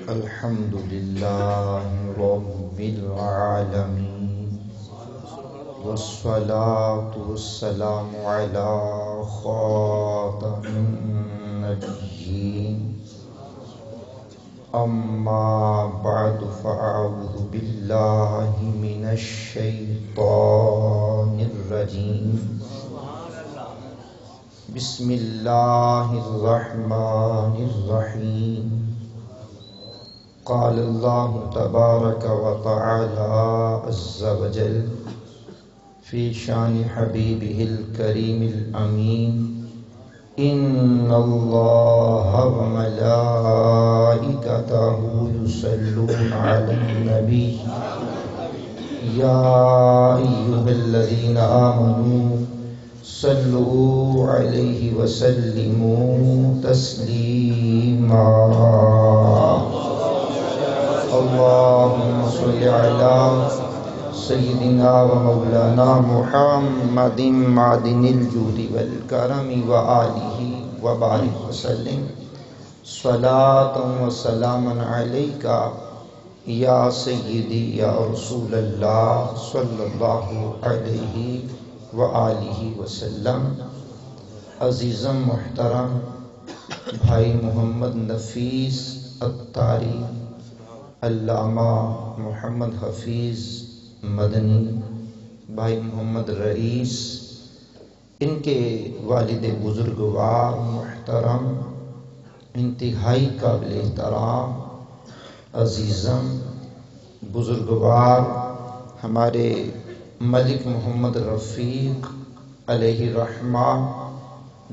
الحمد لله رب العالمين والصلاة والسلام على خاتم النبيين أما بعد فأعوذ بالله من الشيطان الرجيم بسم الله الرحمن الرحيم قال الله تبارك وتعالى عز وجل في شان حبيبه الكريم الأمين إن الله وملائكته يصلون على النبي يا أيها الذين آمنوا صلوا عليه وسلموا تسليما اللهم صل على سيدنا ومولانا محمد معدن الجود والكرم وآله وبارك وسلم صلاة وسلاما عليك يا سيدي يا رسول الله صلى الله عليه وآلہ وسلم۔ عزیزم محترم بھائی محمد نفیس عطاری، علامہ محمد حفیظ مدنی، بھائی محمد رئیس، ان کے والد بزرگوار محترم انتہائی قابل احترام عزیزم بزرگوار ہمارے ملک محمد رفیق علیہ رحمہ،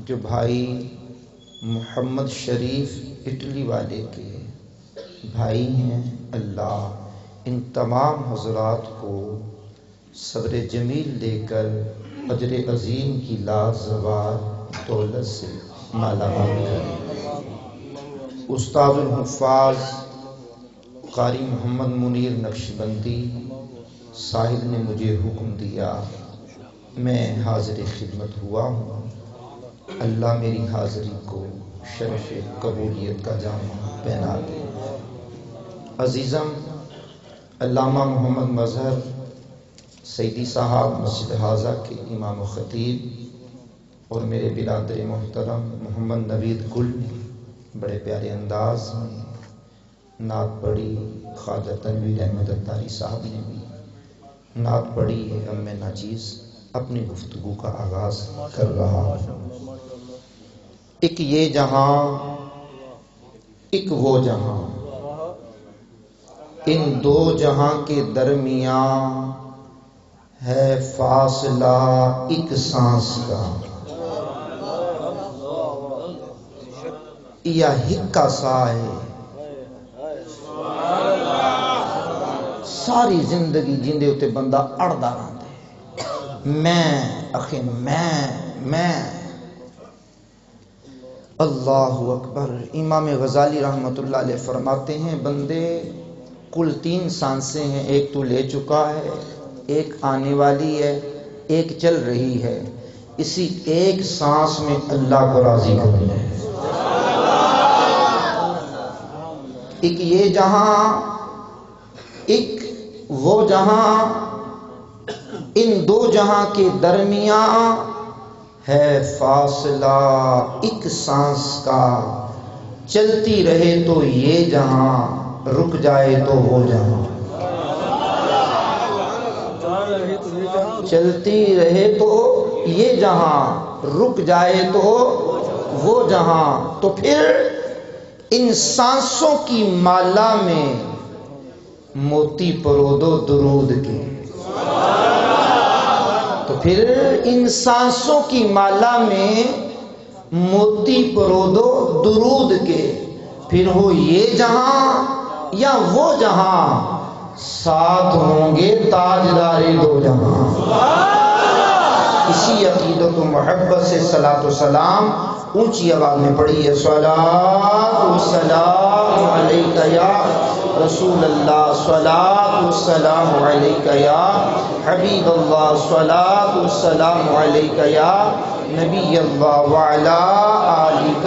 جو بھائی محمد شریف اٹلی والے کے بھائی ہیں، اللہ ان تمام حضرات کو صبر جمیل دے کر اجر عظیم کی لازوال دولت سے مالا مال کرے۔ استاد الحفاظ قاری محمد منیر نقشبندی صاحب نے مجھے حکم دیا، میں حاضر خدمت ہوا ہوں، اللہ میری حاضری کو شرف قبولیت کا جامہ پہنا دے۔ عزیزم علامہ محمد مظہر سیدی صاحب مسجد حاضہ کے امام و خطیب اور میرے برادر محترم محمد نوید گل نے بڑے پیارے انداز میں نعت پڑھی، خواجہ تنویر احمد عطاری صاحب نے بھی نعت پڑھی ہے۔ اب میں ناچیز اپنی گفتگو کا آغاز کر رہا ہوں۔ ایک یہ جہاں ایک وہ جہاں، ان دو جہاں کے درمیان ہے فاصلہ ایک سانس کا، یا ہکا سا ہے ساری زندگی جیندے ہوتے بندہ اڑدا رہندے، میں اخی میں اللہ اکبر۔ امام غزالی رحمۃ اللہ علیہ فرماتے ہیں بندے کل 3 سانسیں ہیں، ایک تو لے چکا ہے، ایک آنے والی ہے، ایک چل رہی ہے، اسی ایک سانس میں اللہ کو راضی کرنا ہے۔ ایک یہ جہاں ایک وہ جہاں، ان دو جہاں کے درمیان ہے فاصلہ ایک سانس کا، چلتی رہے تو یہ جہاں، رک جائے تو وہ جہاں، چلتی رہے تو یہ جہاں، رک جائے تو وہ جہاں۔ تو پھر ان سانسوں کی مالا میں موتی پرو دو درود کے، تو پھر ان سانسوں کی مالا میں موتی پرو دو درود کے، پھر ہو یہ جہاں یا وہ جہاں، ساتھ ہوں گے تاجدار دو جہاں۔ اسی عقیدت و محبت سے صلاۃ و سلام اونچی آواز میں پڑھی ہے۔ صلاۃ و سلام علیک یا رسول اللہ، صلاۃ و سلام علیک یا حبیب اللہ، صلاۃ و سلام علیک یا نبی اللہ، وعلی آلک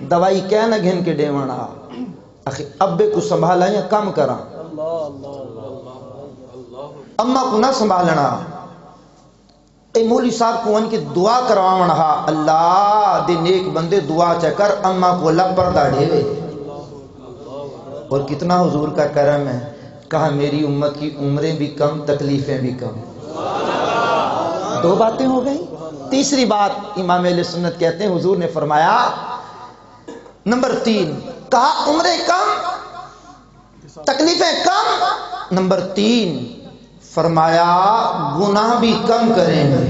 دوائی کیا نہ گھن کے ڈیونا اخی ابے کو سنبھالا یا کم کرا اما کو نہ سنبھالنا اے مولی صاحب کو ان کی دعا کروانا اللہ دے نیک بندے دعا چکر اما کو اللہ پردہ ڈھیوے اور کتنا حضور کا کرم ہے کہا میری امت کی عمریں بھی کم تکلیفیں بھی کم دو باتیں ہو گئی تیسری بات امام اہل سنت کہتے ہیں حضور نے فرمایا نمبر 3 کہا عمریں کم تکلیفیں کم نمبر 3 فرمایا گناہ بھی کم کریں گے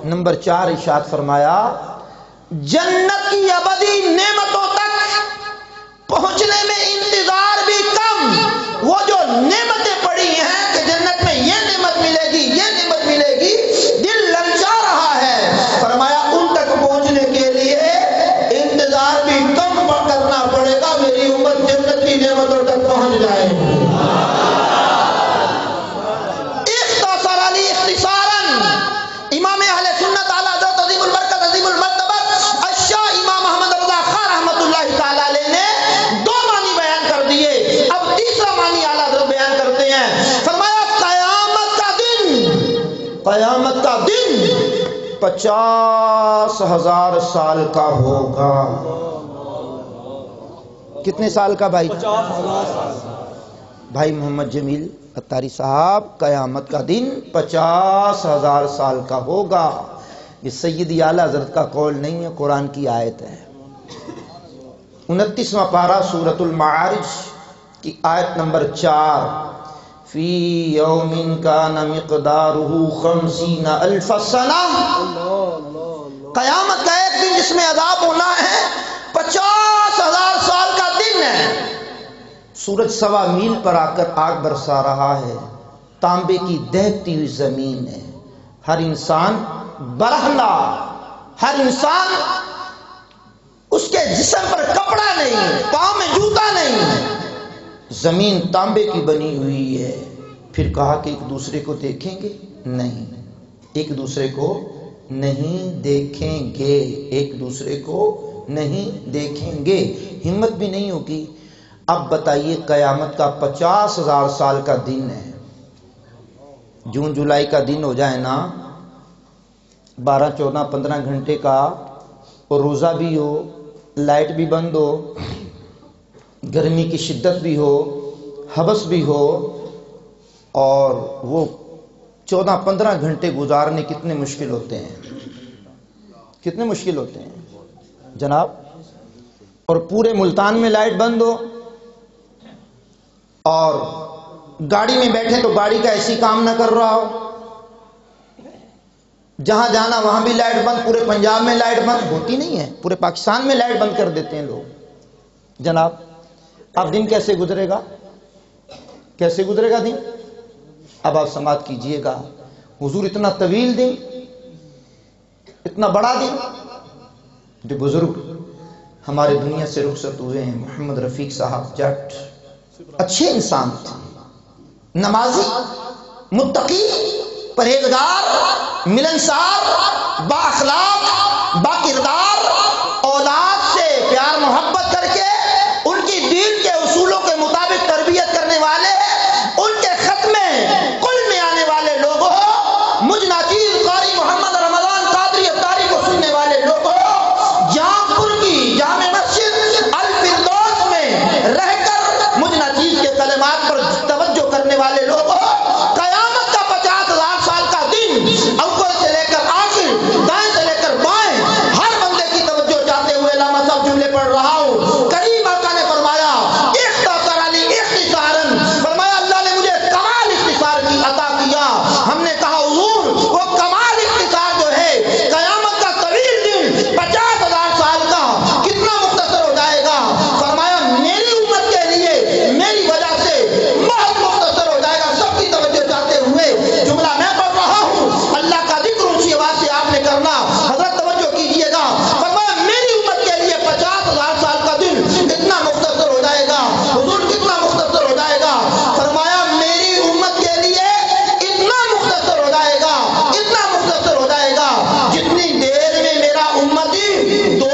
نمبر 4 ارشاد فرمایا جنت کی ابدی نعمتوں تک پہنچنے میں انتظار بھی کم وہ جو نعمتیں پڑی ہیں کہ جنت میں یہ نعمت ملے گی یہ نعمت ملے گی دل للچا رہا ہے فرمایا ان تک پہنچنے کے لیے انتظار بھی کم کرنا پڑے گا میری امت جنت کی نعمتوں تک پہنچ جائے اختصار علی اختصاراً امام اہل سنت اعلی حضرت عظیم البرکت عظیم المرتبہ الشاہ امام احمد رضا خان رحمۃ اللہ تعالی علیہ نے قیامت کا دن 50,000 سال کا ہوگا کتنے سال کا بھائی 50,000 بھائی محمد جمیل اتاری صاحب قیامت کا دن 50,000 سال کا ہوگا یہ سیدی اعلی حضرت کا قول نہیں ہے قرآن کی آیت ہے 29واں پارہ سورۃ المعارج کی آیت نمبر 4 فی یوم کان مقدارہ 50,000 سنہ قیامت کا ایک دن جس میں عذاب ہونا ہے 50,000 سال کا دن ہے سورج 1.25 میل پر آ کر آگ برسا رہا ہے تانبے کی دہتی ہوئی زمین ہے ہر انسان برہنہ ہر انسان اس کے جسم پر کپڑا نہیں پاؤں میں جوتا نہیں زمین تانبے کی بنی ہوئی ہے پھر کہا کہ ایک دوسرے کو دیکھیں گے نہیں ایک دوسرے کو نہیں دیکھیں گے ایک دوسرے کو نہیں دیکھیں گے ہمت بھی نہیں ہوگی اب بتائیے قیامت کا 50,000 سال کا دن ہے جون جولائی کا دن ہو جائے نا 12 14 15 گھنٹے کا اور روزہ بھی ہو لائٹ بھی بند ہو گرمی کی شدت بھی ہو حبس بھی ہو اور وہ 14-15 گھنٹے گزارنے کتنے مشکل ہوتے ہیں کتنے مشکل ہوتے ہیں جناب اور پورے ملتان میں لائٹ بند ہو اور گاڑی میں بیٹھے تو گاڑی کا ایسی کام نہ کر رہا ہو جہاں جانا وہاں بھی لائٹ بند پورے پنجاب میں لائٹ بند ہوتی نہیں ہے پورے پاکستان میں لائٹ بند کر دیتے ہیں لوگ جناب اب دن کیسے گزرے گا کیسے گزرے گا دن اب آپ سماعت کیجئے گا حضور اتنا طویل دن اتنا بڑا دن جو بزرگ ہمارے دنیا سے رخصت ہوئے ہیں محمد رفیق صاحب جٹ اچھے انسان تھے نمازی متقی پرہیزگار ملنسار با اخلاق با کردار اولاد سے پیار محبت کر کے ان کی دین کے اصولوں کے مطابق تربیت کرنے والے ان کے خط میں کل میں آنے والے لوگ ہو مجھ ناچیز قاری محمد رمضان قادری اتاری کو سننے والے لوگ ہو جہاں پور کی جامع مسجد الفردوس میں رہ کر مجھ ناچیز کے کلمات پر توجہ کرنے والے لوگ ہو قیامت کا 50,000 سال کا دن اول سے لے کر آخر دائیں سے لے کر بائیں ہر بندے 2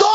2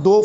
2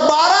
12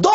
2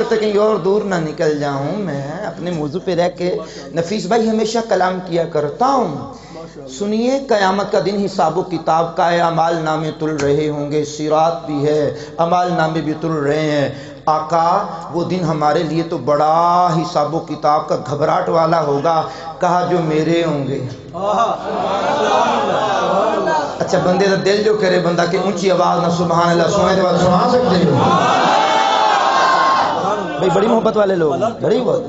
کرتے کہیں اور دور نہ نکل جاؤں، میں اپنے موضوع پہ رہ کے نفیس بھائی ہمیشہ کلام کیا کرتا ہوں. سنیے، قیامت کا دن حساب و کتاب کا ہے، اعمال نامے تل رہے ہوں گے، صراط بھی ہے، اعمال نامے بھی تل رہے ہیں. آقا وہ دن ہمارے لیے تو بڑا حساب و کتاب کا گھبراہٹ والا ہوگا. کہا جو میرے ہوں گے. اچھا بندے کا دل جو کرے بندہ کہ اونچی آواز نہ سبحان اللہ سونے کے بعد سنا سکتے ہو بھائی، بڑی محبت والے لوگ، بڑی بہت.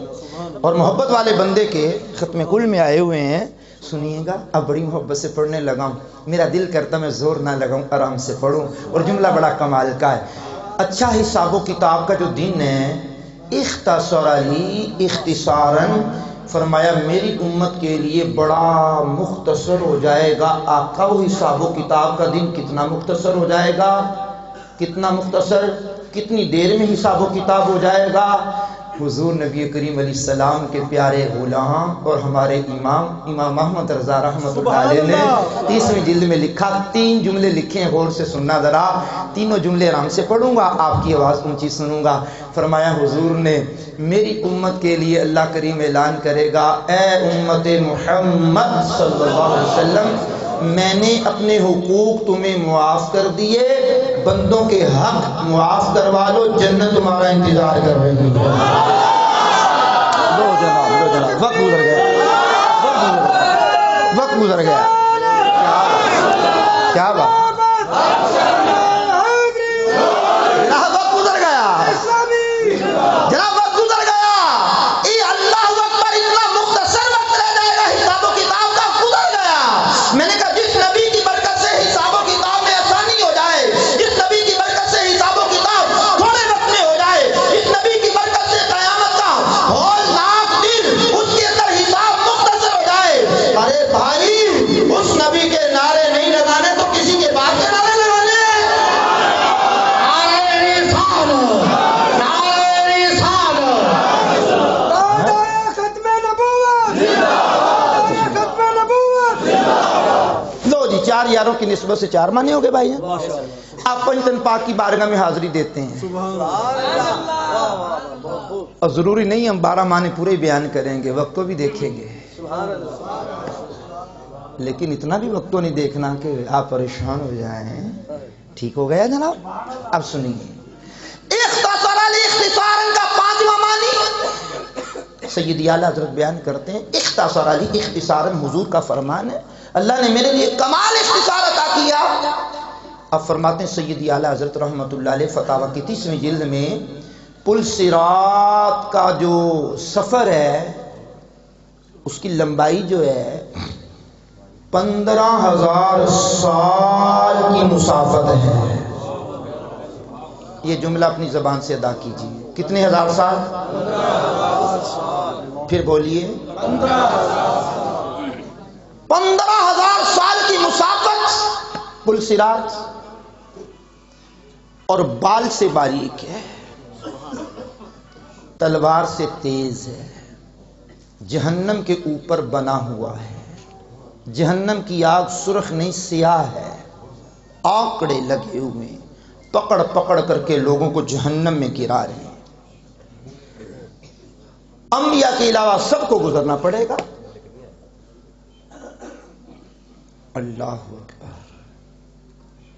اور محبت والے بندے کے ختم کل میں آئے ہوئے ہیں. سنیے گا، اب بڑی محبت سے پڑھنے لگا ہوں. میرا دل کرتا میں زور نہ لگاؤں، آرام سے پڑھوں، اور جملہ بڑا کمال کا ہے. اچھا حساب و کتاب کا جو دن ہے، اختصر علی اختصاراً، فرمایا میری امت کے لیے بڑا مختصر ہو جائے گا. آقا وہ حساب و کتاب کا دن کتنا مختصر ہو جائے گا؟ کتنا مختصر؟ کتنی دیر میں حساب و کتاب ہو جائے گا؟ حضور نبی کریم علیہ السلام کے پیارے غلام اور ہمارے امام محمد رضا رحمۃ اللہ علیہ نے 30ویں جلد میں لکھا. 3 جملے لکھے ہیں، غور سے سننا ذرا. تینوں جملے آرام سے پڑھوں گا، آپ کی آواز اونچی سنوں گا. فرمایا حضور نے میری امت کے لیے اللہ کریم اعلان کرے گا، اے امت محمد صلی اللہ علیہ وسلم، میں نے اپنے حقوق تمہیں معاف کر دیے، بندوں کے حق معاف کروا لو، جنت تمہارا انتظار کر رہی ہے. لو جناب وقت گزر گیا، وقت گزر گیا. کیا بات، جناب وقت گزر گیا، جناب وقت گزر گیا. اللہ اکبر، اتنا مختصر وقت رہ جائے گا حساب و کتاب کا، گزر گیا. میں نے کہا جس نبی کی برکت سے حساب و کتاب میں آسانی ہو جائے، جس نبی کی برکت سے حساب و کتاب تھوڑے وقت میں ہو جائے، جس نبی کی برکت سے قیامت کا ہولناک دن اس کے اندر حساب مختصر ہو جائے. ارے بھائی، اس نبی کے نعرے نہیں لگانے تو کسی کے بات کے نعرے لگانے. چار یاروں کی نسبت سے 4 معنی ہو گئے بھائی. آپ پنجتن پاک کی بارگاہ میں حاضری دیتے ہیں، اور ضروری نہیں ہم 12 معنی پورے بیان کریں گے، وقت کو بھی دیکھیں گے، لیکن اتنا بھی وقت کو نہیں دیکھنا کہ آپ پریشان ہو جائیں. ٹھیک ہو گیا جناب؟ اب سنیے، اختصار علی اختصاراً کا 5واں معنی سیدی اعلیٰ حضرت بیان کرتے ہیں. اختصار علی اختصاراً حضور کا فرمان ہے، اللہ نے میرے لیے کمال اختصار عطا کیا. اب فرماتے ہیں سیدی اعلیٰ حضرت رحمۃ اللہ علیہ فتاویٰ کی 30ویں جلد میں، پل صراط کا جو سفر ہے اس کی لمبائی جو ہے 15,000 سال کی مسافت ہے. یہ جملہ اپنی زبان سے ادا کیجیے. کتنے ہزار سال؟ پھر بولیے. 15,000 سال کی مسافت پل صراط، اور بال سے باریک ہے، تلوار سے تیز ہے، جہنم کے اوپر بنا ہوا ہے. جہنم کی آگ سرخ نہیں سیاہ ہے، آکڑے لگے ہوئے پکڑ پکڑ کر کے لوگوں کو جہنم میں گرا رہے ہیں. انبیاء کے علاوہ سب کو گزرنا پڑے گا. اللہ اکبر.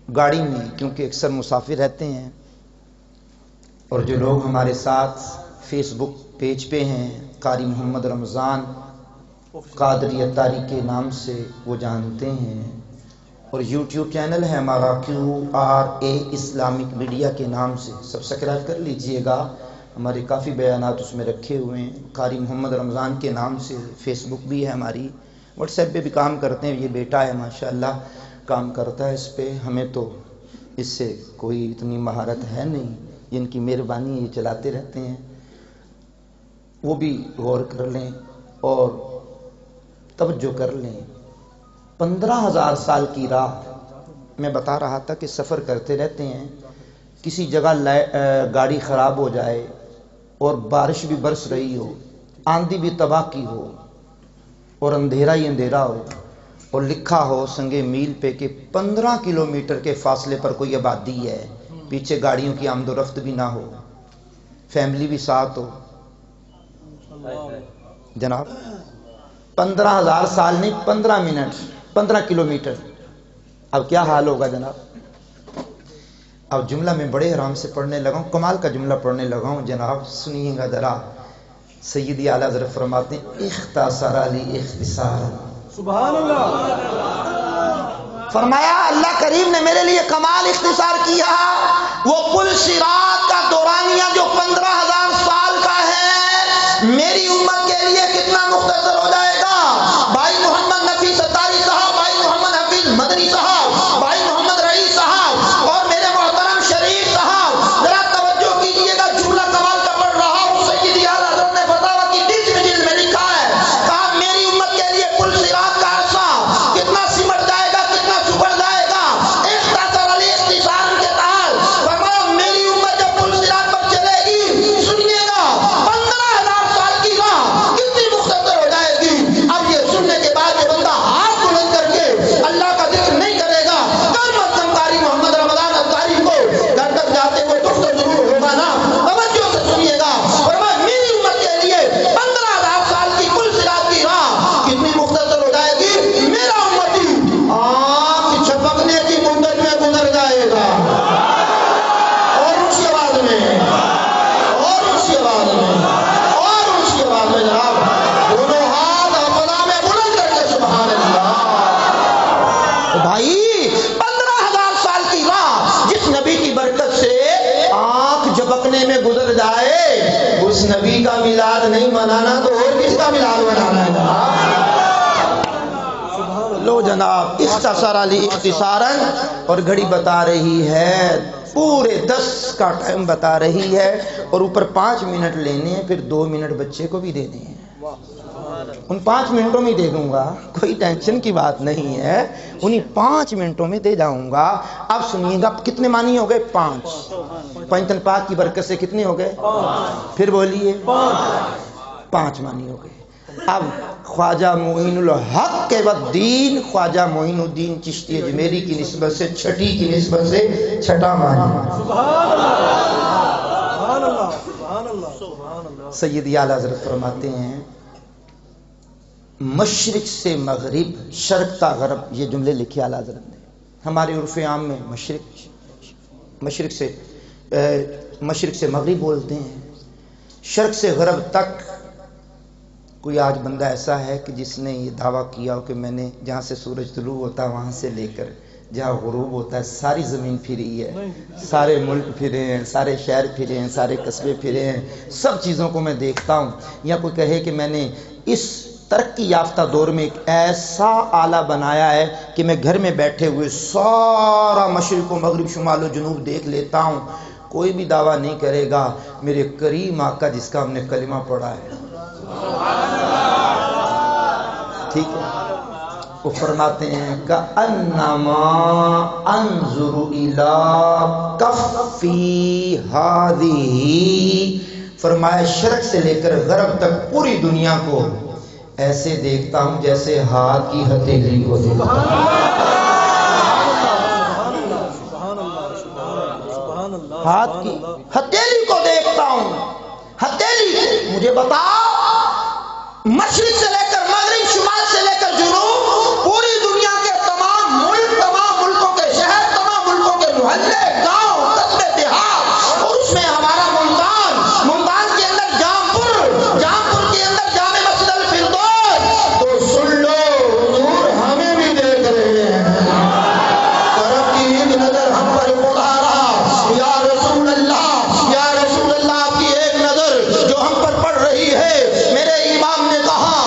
گاڑی میں کیونکہ اکثر مسافر رہتے ہیں، اور جو لوگ ہمارے ساتھ فیس بک پیج پہ ہیں، قاری محمد رمضان قادری اتاری کے نام سے وہ جانتے ہیں، اور یوٹیوب چینل ہے ہمارا QRA اسلامک میڈیا کے نام سے، سبسکرائب کر لیجئے گا. ہمارے کافی بیانات اس میں رکھے ہوئے ہیں. قاری محمد رمضان کے نام سے فیس بک بھی ہے ہماری، واٹس ایپ پہ بھی کام کرتے ہیں. یہ بیٹا ہے ماشاءاللہ، کام کرتا ہے اس پہ. ہمیں تو اس سے کوئی اتنی مہارت ہے نہیں، جن کی مہربانی یہ چلاتے رہتے ہیں. وہ بھی غور کر لیں اور توجہ کر لیں. 15,000 سال کی راہ میں بتا رہا تھا کہ سفر کرتے رہتے ہیں. کسی جگہ گاڑی خراب ہو جائے اور بارش بھی برس رہی ہو، آندھی بھی تباہ کی ہو، اور اندھیرا ہی اندھیرا ہو، اور لکھا ہو سنگے میل پہ کہ 15 کلومیٹر کے فاصلے پر کوئی آبادی ہے، پیچھے گاڑیوں کی آمد و رفت بھی نہ ہو، فیملی بھی ساتھ ہو جناب. 15,000 سال نہیں، 15 منٹ، 15 کلومیٹر. اب کیا حال ہوگا جناب. اب جملہ میں بڑے آرام سے پڑھنے لگا ہوں، کمال کا جملہ پڑھنے لگا ہوں جناب، سنیے گا ذرا. سیدی اعلیٰ حضرت فرماتے ہیں اختصر علی اختصارا. سبحان اللہ. فرمایا اللہ کریم نے میرے لیے کمال اختصار کیا. وہ پل صراط کا دورانیہ جو 15,000 سال کا ہے، میری امت کے لیے کتنا مختصر ہو جائے گا. بھائی محمد نفیس ستاری صاحب، بھائی محمد حفیظ مدنی صاحب، بھائی محمد رئیس صاحب اور میرے محترم شریف صاحب، ذرا توجہ کیجئے گا. جملہ کمال کا پڑھ رہا ہوں. سیدی اعلیٰ حضرت نے فتاویٰ کی 30ویں جلد میں لکھا ہے، کہا میری امت کے لیے پل صراط کا عرصہ کتنا سمٹ جائے گا، کتنا چپڑ جائے گا. اختصار علی اختصار کے تحت فرمایا میری امت جب پل صراط پر چلے گی، سنیے گا 15,000 سال کی راہ کتنی مختصر ہو جائے گی. اب یہ سننے کے بعد جو بندہ ہاتھ بلند کر کے اللہ کا ذکر نہیں کرے گا، کلمۃ قاری محمد رمضان افطاری کو گھر تک جاتے کوئی دکھ تو ضرور ہوگا نا. توجہ سے سنیے گا. فرمایا میری امت کے لیے 15,000 سال کی پل صراط کی راہ کتنی مختصر ہو جائے گی. میرا امتی آنکھ چھپکنے کی مدت میں گزر جائے گا. اور اونچی آواز میں، اور اونچی آواز میں، اور اونچی آواز میں جناب دونوں ہاتھ فضا میں بلند کر کے سبحان اللہ. بھائی 15,000 سال کی راہ جس نبی کی برکت سے آنکھ جھپکنے میں گزر جائے، اس نبی کا میلاد نہیں منانا تو اور کس کا میلاد منانا ہے جناب. لو جناب اختصار علی اختصاراً. اور گھڑی بتا رہی ہے پورے 10 کا ٹائم بتا رہی ہے، اور اوپر 5 منٹ لینے ہیں، پھر 2 منٹ بچے کو بھی دینے ہیں. ان 5 منٹوں میں دے دوں گا، کوئی ٹینشن کی بات نہیں ہے، انہیں 5 منٹوں میں دے جاؤں گا. اب سنیے گا کتنے معنی ہو گئے؟ 5. پنجتن پاک کی برکت سے کتنے ہو گئے؟ پھر بولیے 5 معنی ہو گئے. اب خواجہ معین الحق کے الدین، خواجہ معین الدین چشتی اجمیری کی نسبت سے، چھٹی کی نسبت سے چھٹا معنی. سیدی اعلیٰ حضرت فرماتے ہیں مشرق سے مغرب، شرق تا غرب، یہ جملے لکھے اعلیٰ حضرت نے. ہمارے عرف عام میں مشرق سے مغرب بولتے ہیں، شرق سے غرب تک. کوئی آج بندہ ایسا ہے کہ جس نے یہ دعویٰ کیا ہو کہ میں نے جہاں سے سورج طلوع ہوتا ہے وہاں سے لے کر جہاں غروب ہوتا ہے ساری زمین پھری ہے، سارے ملک پھرے ہیں، سارے شہر پھرے ہیں، سارے قصبے پھرے ہیں، سب چیزوں کو میں دیکھتا ہوں. یا کوئی کہے کہ میں نے اس ترقی یافتہ دور میں ایک ایسا آلہ بنایا ہے کہ میں گھر میں بیٹھے ہوئے سارا مشرق و مغرب، شمال و جنوب دیکھ لیتا ہوں، کوئی بھی دعویٰ نہیں کرے گا میرے کریم آقا جس کا ہم نے کلمہ پڑھا ہے. ٹھیک ہے. وہ فرماتے ہیں کأنما انظر الی کفی ہذہ، فرمایا شرق سے لے کر غرب تک پوری دنیا کو ایسے دیکھتا ہوں جیسے ہاتھ کی ہتھیلی کو دیکھتا ہوں. ہاتھ کی ہتھیلی کو دیکھتا ہوں. ہتھیلی مجھے بتاؤ، مشرق سے لے کر مغرب، شمال سے لے کر جنوب، پوری دنیا کے تمام ملک، تمام ملکوں کے شہر، تمام ملکوں کے محلے، گاؤں، قصبے، دیہات، اور اس میں ہمارا ملتان کے اندر جام پور کے اندر جامع مسجد الفردوس. تو سن لو حضور ہمیں بھی دیکھ رہے ہیں، طرف کی ایک نظر ہم پر اڑا رہا. یا رسول اللہ، یا رسول اللہ، آپ کی ایک نظر جو ہم پر پڑ رہی ہے. میرے امام نے کہا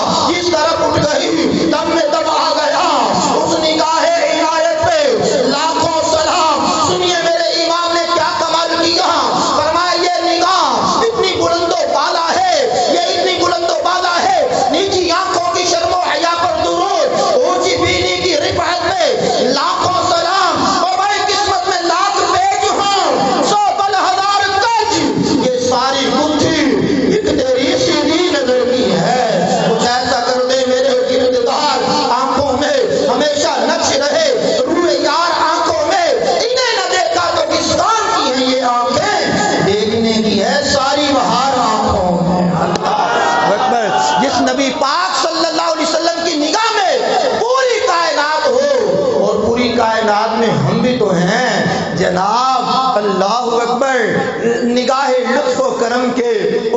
کائنات میں ہم بھی تو ہیں جناب، اللہ اکبر، نگاہ لطف و کرم کے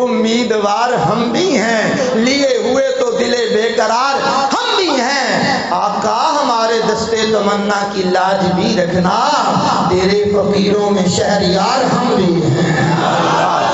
امیدوار ہم بھی ہیں، لیے ہوئے تو دل بے قرار ہم بھی ہیں، آقا ہمارے دستے تمنا کی لاج بھی رکھنا، تیرے فقیروں میں شہریار ہم بھی ہیں۔